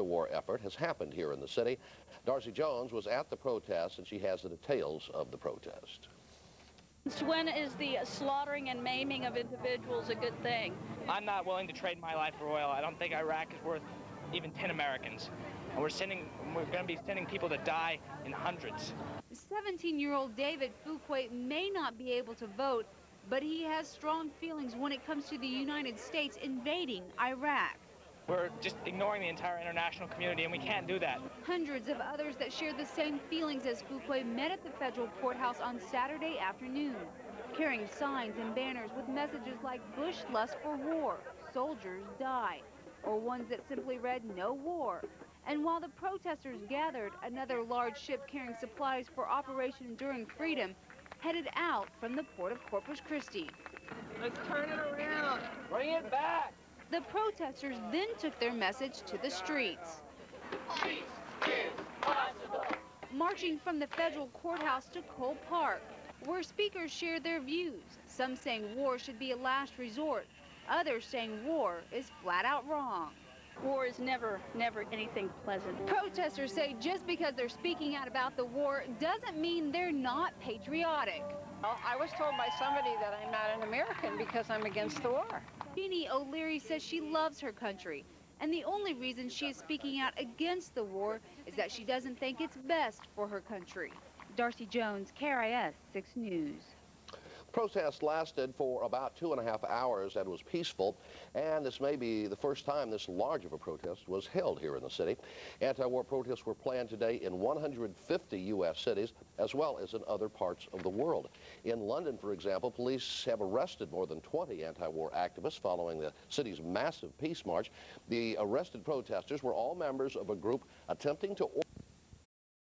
war effort has happened here in the city. Darcy Jones was at the protest, and she has the details of the protest. When is the slaughtering and maiming of individuals a good thing? I'm not willing to trade my life for oil. I don't think Iraq is worth even 10 Americans. And we're going to be sending people to die in hundreds. 17-year-old David Fuquay may not be able to vote, but he has strong feelings when it comes to the United States invading Iraq. We're just ignoring the entire international community, and we can't do that. Hundreds of others that share the same feelings as Fuquay met at the federal courthouse on Saturday afternoon, carrying signs and banners with messages like "Bush lusts for war, soldiers die," or ones that simply read "No war." And while the protesters gathered, another large ship carrying supplies for Operation Enduring Freedom headed out from the port of Corpus Christi. Let's turn it around. Bring it back. The protesters then took their message to the streets. Peace is possible. Marching from the federal courthouse to Cole Park, where speakers shared their views. Some saying war should be a last resort. Others saying war is flat out wrong. War is never anything pleasant. Protesters say just because they're speaking out about the war doesn't mean they're not patriotic. Well, I was told by somebody that I'm not an American because I'm against the war. Jeannie O'Leary says she loves her country, and the only reason she is speaking out against the war is that she doesn't think it's best for her country. Darcy Jones, KRIS 6 News. Protest lasted for about 2.5 hours and was peaceful, and this may be the first time this large of a protest was held here in the city. Anti-war protests were planned today in 150 U.S. cities, as well as in other parts of the world. In London, for example, police have arrested more than 20 anti-war activists following the city's massive peace march. The arrested protesters were all members of a group attempting to